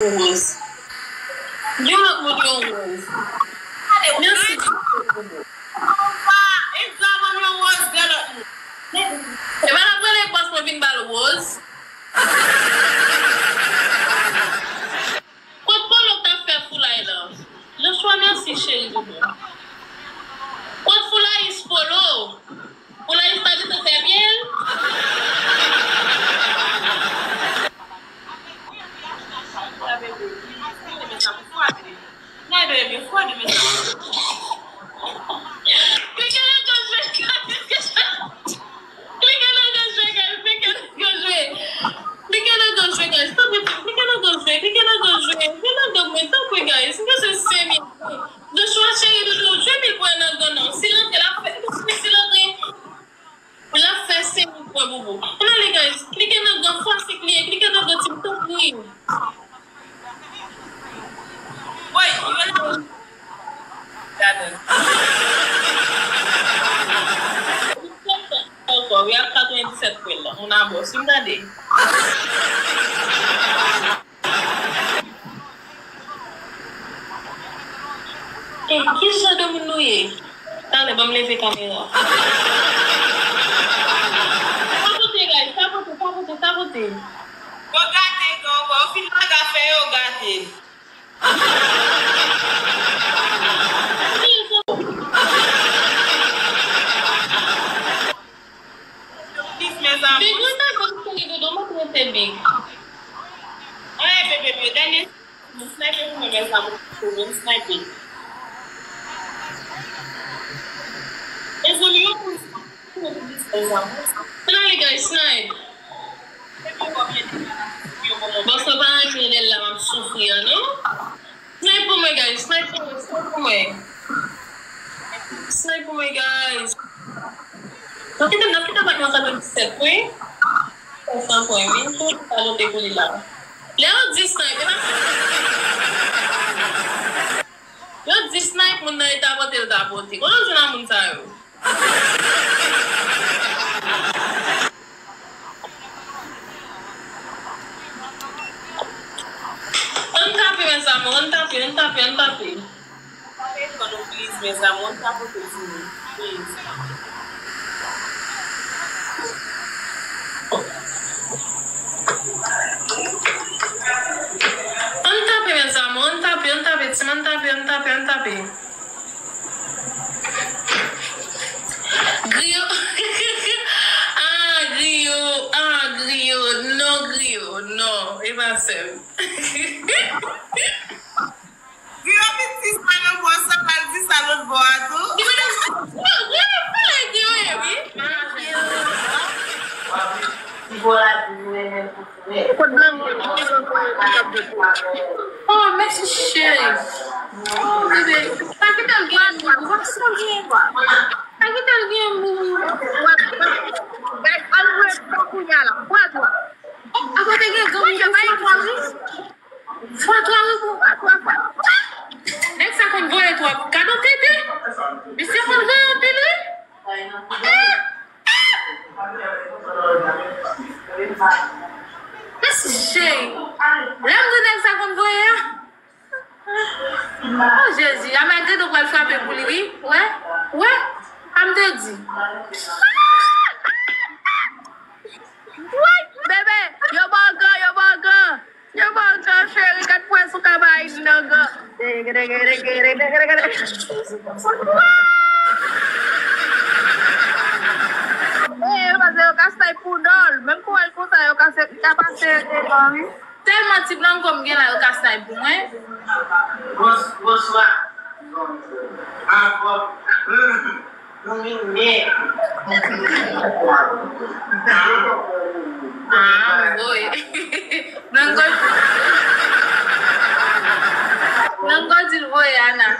Rose. You look with your Rose. Merci. Examine Rose, girl. Et ben après les passes pour venir balle Rose. Quand Paul t'a fait foulay là. Le choix merci chérie. Quand foulay is polo. Foulay is pas dit que c'est bien. We have 97 quello, una bossa, regardez. Qui ça de me nouiller? Allez, va me lever la caméra. Tapoter, guys, tapoter. Go gâter, go, film la café, go gâter. Big. Hey, baby, Dennis, sniping from my sniping. It's only you. Finally, guys, snipe. Basta ba nila lang souffrir, no? Snipe for me, guys. Snipe for me. Snipe for me, guys. Nakita ba yung ka-27 ko eh? Kalau tekuli lah. Lewat this night, lewat this night mun na itapotil. Kung ano siya naman tayo? Untapi, mesamo, untapi. Please, mesamo, untapi, please. Antape. Grio. No. It was him. Grio, this man was a salad boato. Oh, merci chérie. Oh, bébé. Aqui tá alguém, what's alguém? Aqui tá alguém. Guys, algo é punhala. Quatro. Agora tem que ganhar mais quase. Quatro. Next time I'm going to a cado tete. Você vai ganhar tete? Esse cheio. Lembra do next time I'm going? Oh Jésus, a m'a dit de quoi frapper pour lui. Ouais. I'm dead. Bébé, yo banga, chérie, 4 points sur cabaye, noga. Mas eu gastei por dólar, mesmo com ele custa, eu gastei tellement type blanc comme bien là, eu gastei por moi. Bonsoir. Boy. Não gosto de boi, Ana.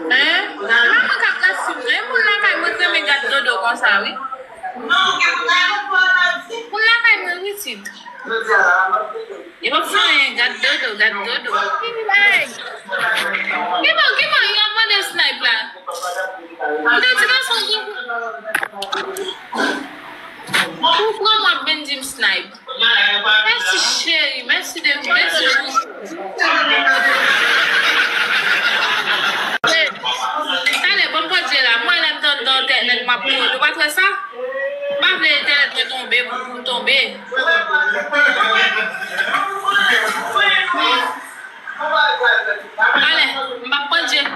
Não, receipt. You have fine, got dodo. Give on, you have one snipe là. That's pourquoi moi Benjim snipe? Merci chérie, merci de allez, bon pas dire là, moi là dans internet ma pour tu vois ça? Pas de internet tomber pour tomber. Allez, m'a pas dire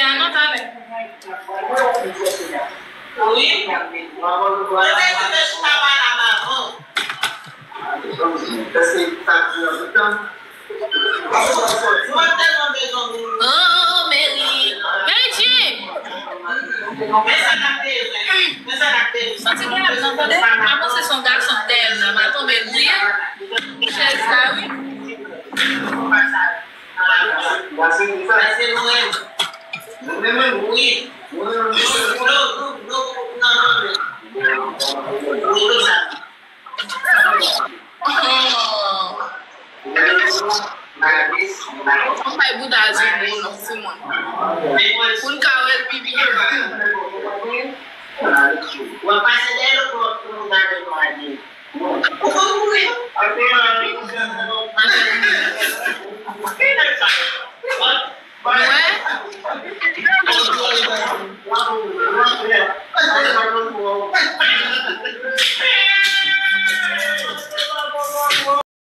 à notre allez. Oui. Oh, Mary. Benji. Maman, c'est son garçon d'elle. Elle va tomber bien. C'est ça, oui. On va y bouder Simon. Pour le cas où pipi. On va passer d'ailleurs pour nous.